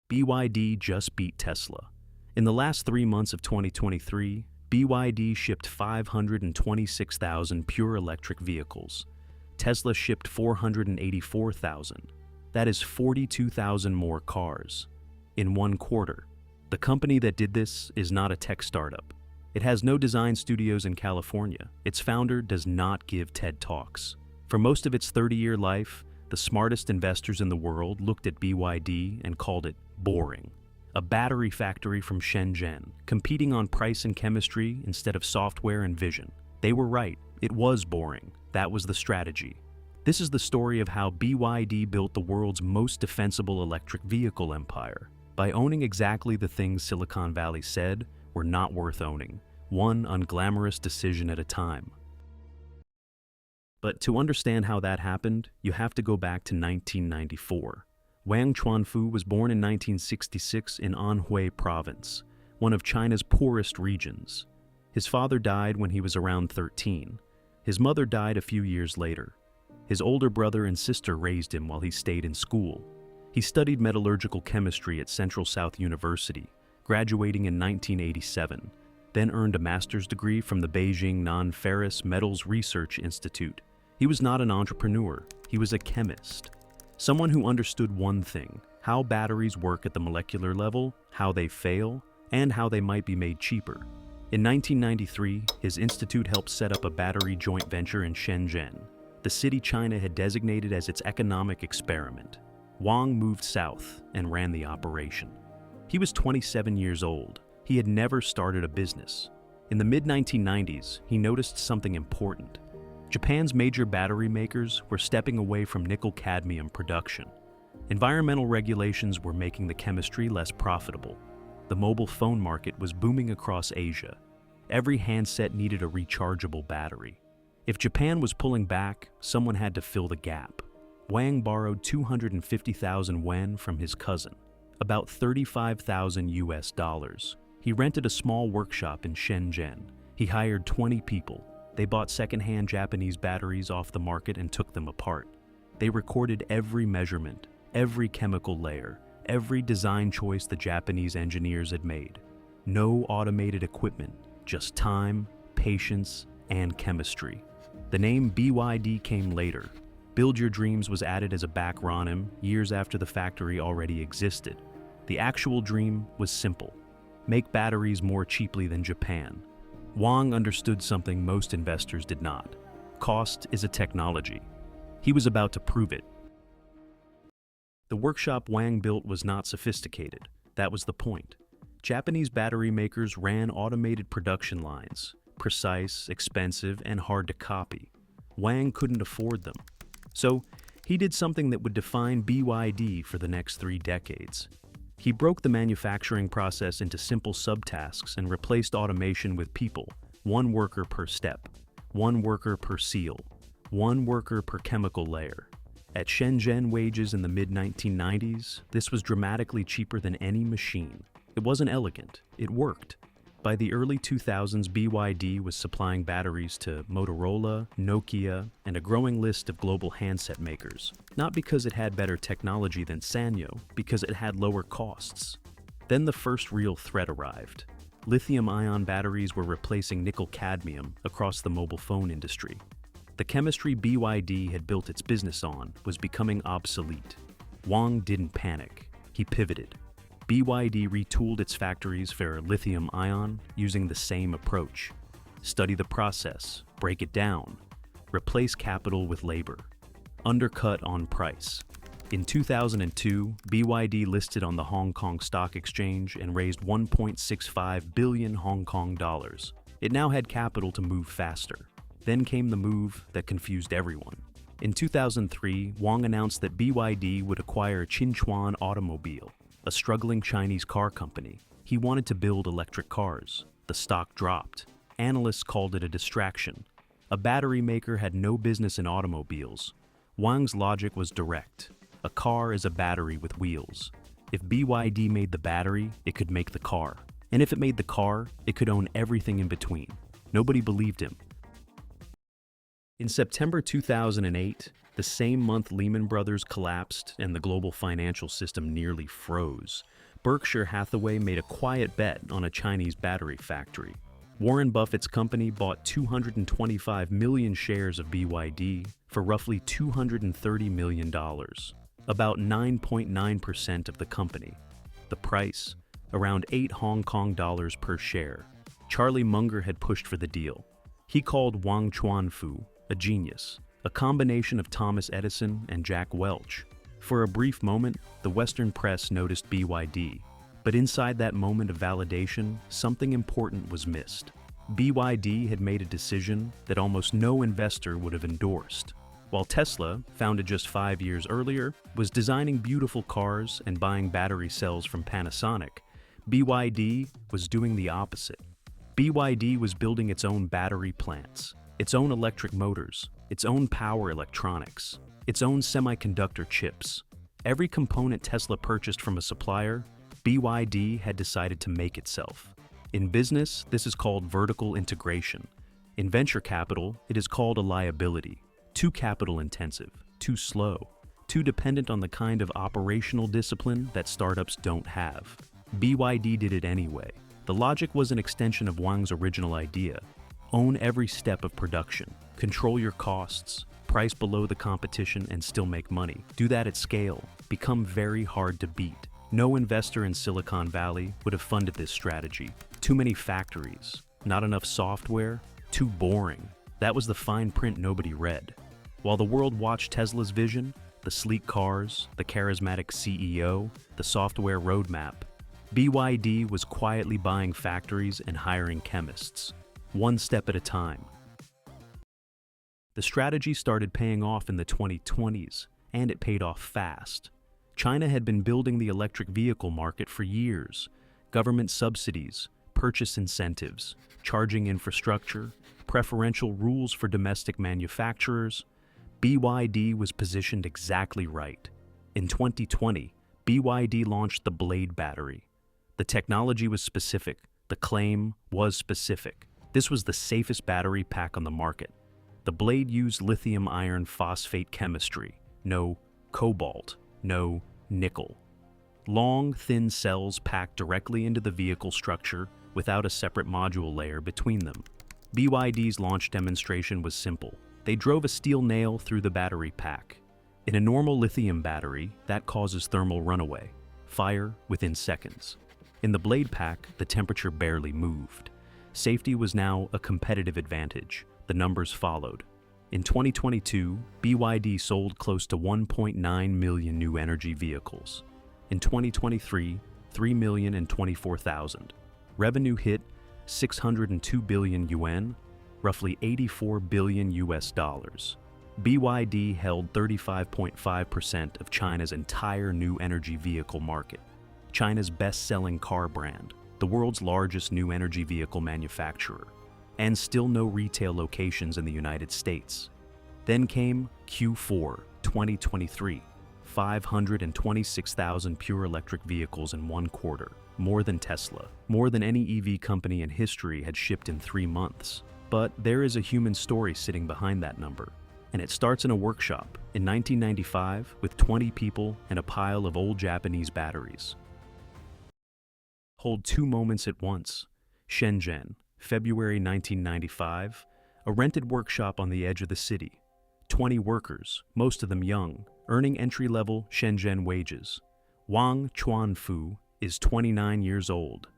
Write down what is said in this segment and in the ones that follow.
BYD just beat Tesla. In the last 3 months of 2023, BYD shipped 526,000 pure electric vehicles. Tesla shipped 484,000. That is 42,000 more cars in 1 quarter. The company that did this is not a tech startup. It has no design studios in California. Its founder does not give TED Talks. For most of its 30-year life, the smartest investors in the world looked at BYD and called it boring. A battery factory from Shenzhen, competing on price and chemistry instead of software and vision. They were right. It was boring. That was the strategy. This is the story of how BYD built the world's most defensible electric vehicle empire by owning exactly the things Silicon Valley said were not worth owning, one unglamorous decision at a time. But to understand how that happened, you have to go back to 1994. Wang Chuanfu was born in 1966 in Anhui province, one of China's poorest regions. His father died when he was around 13. His mother died a few years later. His older brother and sister raised him while he stayed in school. He studied metallurgical chemistry at Central South University, graduating in 1987, then earned a master's degree from the Beijing Non-Ferrous Metals Research Institute. He was not an entrepreneur, he was a chemist. Someone who understood one thing: how batteries work at the molecular level, how they fail, and how they might be made cheaper. In 1993, his institute helped set up a battery joint venture in Shenzhen, the city China had designated as its economic experiment. Wang moved south and ran the operation. He was 27 years old. He had never started a business. In the mid-1990s, he noticed something important. Japan's major battery makers were stepping away from nickel-cadmium production. Environmental regulations were making the chemistry less profitable. The mobile phone market was booming across Asia. Every handset needed a rechargeable battery. If Japan was pulling back, someone had to fill the gap. Wang borrowed 250,000 yuan from his cousin, about $35,000. He rented a small workshop in Shenzhen. He hired 20 people. They bought second-hand Japanese batteries off the market and took them apart. They recorded every measurement, every chemical layer, every design choice the Japanese engineers had made. No automated equipment, just time, patience, and chemistry. The name BYD came later. Build Your Dreams was added as a backronym years after the factory already existed. The actual dream was simple: make batteries more cheaply than Japan. Wang understood something most investors did not. Cost is a technology. He was about to prove it. The workshop Wang built was not sophisticated. That was the point. Japanese battery makers ran automated production lines, precise, expensive, and hard to copy. Wang couldn't afford them. So he did something that would define BYD for the next 3 decades. He broke the manufacturing process into simple subtasks and replaced automation with people, 1 worker per step, 1 worker per seal, 1 worker per chemical layer. At Shenzhen wages in the mid-1990s, this was dramatically cheaper than any machine. It wasn't elegant, it worked. By the early 2000s, BYD was supplying batteries to Motorola, Nokia, and a growing list of global handset makers. Not because it had better technology than Sanyo, because it had lower costs. Then the first real threat arrived. Lithium-ion batteries were replacing nickel-cadmium across the mobile phone industry. The chemistry BYD had built its business on was becoming obsolete. Wang didn't panic. He pivoted. BYD retooled its factories for lithium-ion using the same approach. Study the process, break it down, replace capital with labor, undercut on price. In 2002, BYD listed on the Hong Kong Stock Exchange and raised 1.65 billion Hong Kong dollars. It now had capital to move faster. Then came the move that confused everyone. In 2003, Wang announced that BYD would acquire Qinchuan Automobile, a struggling Chinese car company. He wanted to build electric cars. The stock dropped. Analysts called it a distraction. A battery maker had no business in automobiles. Wang's logic was direct. A car is a battery with wheels. If BYD made the battery, it could make the car. And if it made the car, it could own everything in between. Nobody believed him. In September 2008, The same month Lehman Brothers collapsed and the global financial system nearly froze, Berkshire Hathaway made a quiet bet on a Chinese battery factory. Warren Buffett's company bought 225 million shares of BYD for roughly $230 million, about 9.9% of the company. The price, around 8 Hong Kong dollars per share. Charlie Munger had pushed for the deal. He called Wang Chuanfu a genius, a combination of Thomas Edison and Jack Welch. For a brief moment, the Western press noticed BYD, but inside that moment of validation, something important was missed. BYD had made a decision that almost no investor would have endorsed. While Tesla, founded just 5 years earlier, was designing beautiful cars and buying battery cells from Panasonic, BYD was doing the opposite. BYD was building its own battery plants, its own electric motors, its own power electronics, its own semiconductor chips. Every component Tesla purchased from a supplier, BYD had decided to make itself. In business, this is called vertical integration. In venture capital, it is called a liability. Too capital intensive, too slow, too dependent on the kind of operational discipline that startups don't have. BYD did it anyway. The logic was an extension of Wang's original idea. Own every step of production, control your costs, price below the competition and still make money. Do that at scale, become very hard to beat. No investor in Silicon Valley would have funded this strategy. Too many factories, not enough software, too boring. That was the fine print nobody read. While the world watched Tesla's vision, the sleek cars, the charismatic CEO, the software roadmap, BYD was quietly buying factories and hiring chemists, one step at a time. The strategy started paying off in the 2020s, and it paid off fast. China had been building the electric vehicle market for years. Government subsidies, purchase incentives, charging infrastructure, preferential rules for domestic manufacturers. BYD was positioned exactly right. In 2020, BYD launched the Blade battery. The technology was specific. The claim was specific. This was the safest battery pack on the market. The Blade used lithium iron phosphate chemistry. No cobalt. No nickel. Long, thin cells packed directly into the vehicle structure without a separate module layer between them. BYD's launch demonstration was simple. They drove a steel nail through the battery pack. In a normal lithium battery, that causes thermal runaway, fire within seconds. In the Blade pack, the temperature barely moved. Safety was now a competitive advantage. The numbers followed. In 2022, BYD sold close to 1.9 million new energy vehicles. In 2023, 3,024,000. Revenue hit 602 billion yuan, roughly 84 billion US dollars. BYD held 35.5% of China's entire new energy vehicle market. China's best-selling car brand, the world's largest new energy vehicle manufacturer, and still no retail locations in the United States. Then came Q4 2023, 526,000 pure electric vehicles in 1 quarter, more than Tesla, more than any EV company in history had shipped in 3 months. But there is a human story sitting behind that number, and it starts in a workshop in 1995 with 20 people and a pile of old Japanese batteries. Hold 2 moments at once. Shenzhen, February 1995, a rented workshop on the edge of the city. 20 workers, most of them young, earning entry-level Shenzhen wages. Wang Chuanfu is 29 years old.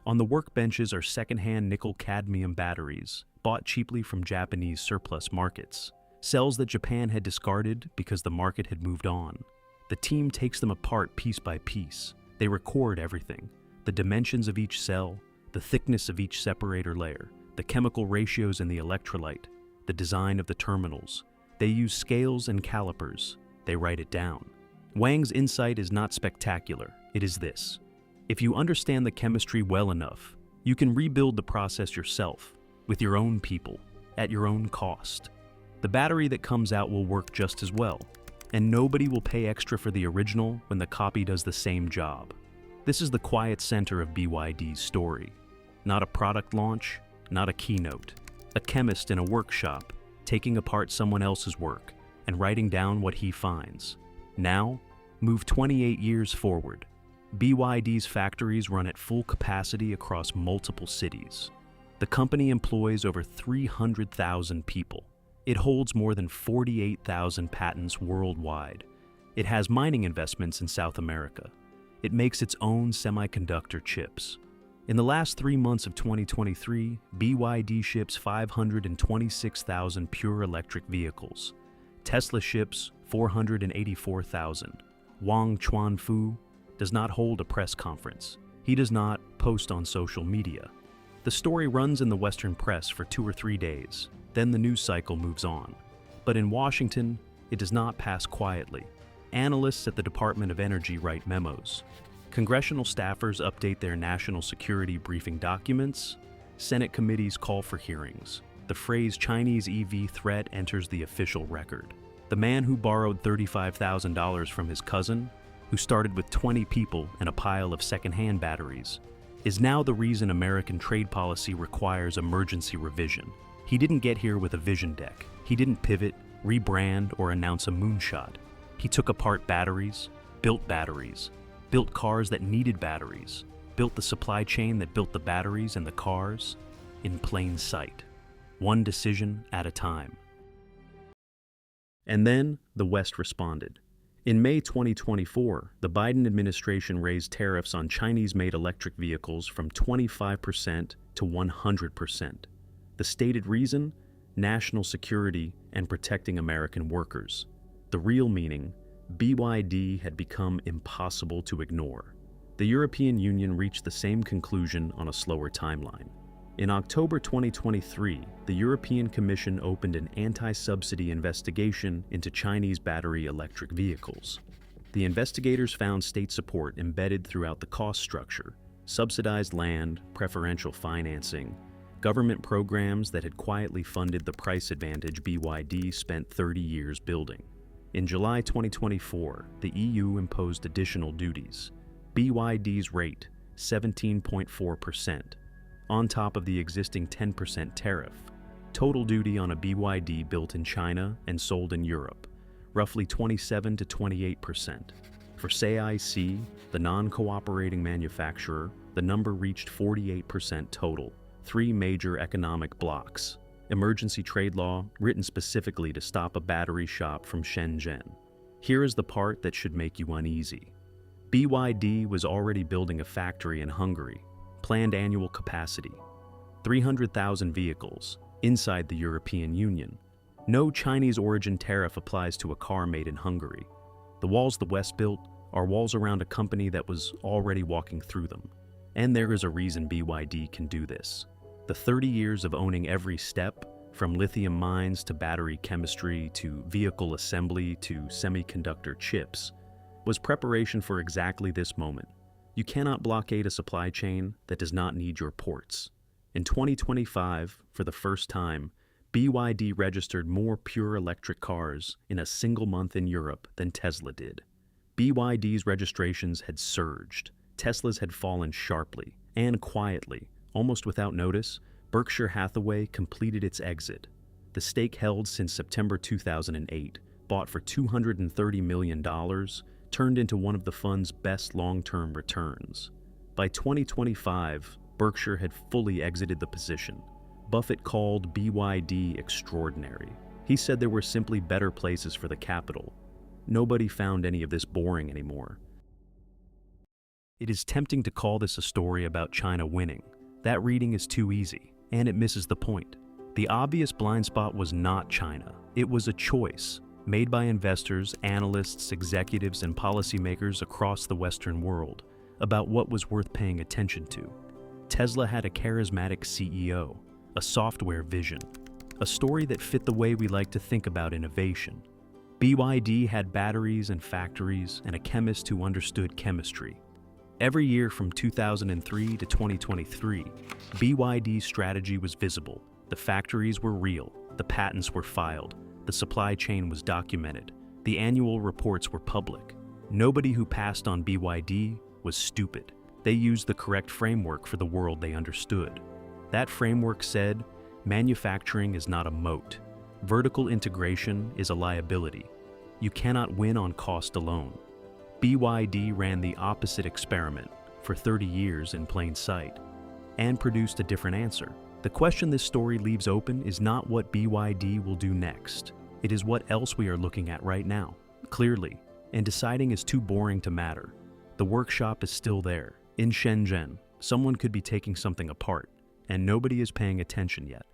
On the workbenches are second-hand nickel-cadmium batteries, bought cheaply from Japanese surplus markets. Cells that Japan had discarded because the market had moved on. The team takes them apart piece by piece. They record everything. The dimensions of each cell, the thickness of each separator layer, the chemical ratios in the electrolyte, the design of the terminals. They use scales and calipers. They write it down. Wang's insight is not spectacular. It is this. If you understand the chemistry well enough, you can rebuild the process yourself, with your own people, at your own cost. The battery that comes out will work just as well, and nobody will pay extra for the original when the copy does the same job. This is the quiet center of BYD's story. Not a product launch, not a keynote. A chemist in a workshop, taking apart someone else's work, and writing down what he finds. Now, move 28 years forward. BYD's factories run at full capacity across multiple cities. The company employs over 300,000 people. It holds more than 48,000 patents worldwide. It has mining investments in South America. It makes its own semiconductor chips. In the last 3 months of 2023, BYD ships 526,000 pure electric vehicles. Tesla ships 484,000. Wang Chuanfu does not hold a press conference. He does not post on social media. The story runs in the Western press for 2 or 3 days. Then the news cycle moves on. But in Washington, it does not pass quietly. Analysts at the Department of Energy write memos. Congressional staffers update their national security briefing documents. Senate committees call for hearings. The phrase Chinese EV threat enters the official record. The man who borrowed $35,000 from his cousin, who started with 20 people and a pile of second-hand batteries, is now the reason American trade policy requires emergency revision. He didn't get here with a vision deck. He didn't pivot, rebrand, or announce a moonshot. He took apart batteries, built cars that needed batteries, built the supply chain that built the batteries and the cars in plain sight, one decision at a time. And then the West responded. In May 2024, the Biden administration raised tariffs on Chinese-made electric vehicles from 25% to 100%. The stated reason? National security and protecting American workers. The real meaning? BYD had become impossible to ignore. The European Union reached the same conclusion on a slower timeline. In October 2023, the European Commission opened an anti-subsidy investigation into Chinese battery electric vehicles. The investigators found state support embedded throughout the cost structure, subsidized land, preferential financing, government programs that had quietly funded the price advantage BYD spent 30 years building. In July 2024, the EU imposed additional duties. BYD's rate, 17.4%, on top of the existing 10% tariff. Total duty on a BYD built in China and sold in Europe, roughly 27 to 28%. For SAIC, the non-cooperating manufacturer, the number reached 48% total. 3 major economic blocks. Emergency trade law, written specifically to stop a battery shop from Shenzhen. Here is the part that should make you uneasy. BYD was already building a factory in Hungary, planned annual capacity, 300,000 vehicles, inside the European Union. No Chinese origin tariff applies to a car made in Hungary. The walls the West built are walls around a company that was already walking through them. And there is a reason BYD can do this. The 30 years of owning every step, from lithium mines to battery chemistry to vehicle assembly to semiconductor chips, was preparation for exactly this moment. You cannot blockade a supply chain that does not need your ports. In 2025, for the first time, BYD registered more pure electric cars in a single month in Europe than Tesla did. BYD's registrations had surged. Tesla's had fallen sharply and quietly. Almost without notice, Berkshire Hathaway completed its exit. The stake held since September 2008, bought for $230 million, turned into one of the fund's best long-term returns. By 2025, Berkshire had fully exited the position. Buffett called BYD extraordinary. He said there were simply better places for the capital. Nobody found any of this boring anymore. It is tempting to call this a story about China winning. That reading is too easy, and it misses the point. The obvious blind spot was not China. It was a choice made by investors, analysts, executives, and policymakers across the Western world about what was worth paying attention to. Tesla had a charismatic CEO, a software vision, a story that fit the way we like to think about innovation. BYD had batteries and factories and a chemist who understood chemistry. Every year from 2003 to 2023, BYD's strategy was visible. The factories were real, the patents were filed, the supply chain was documented, the annual reports were public. Nobody who passed on BYD was stupid. They used the correct framework for the world they understood. That framework said, manufacturing is not a moat. Vertical integration is a liability. You cannot win on cost alone. BYD ran the opposite experiment for 30 years in plain sight and produced a different answer. The question this story leaves open is not what BYD will do next. It is what else we are looking at right now, clearly, and deciding is too boring to matter. The workshop is still there. In Shenzhen, someone could be taking something apart, and nobody is paying attention yet.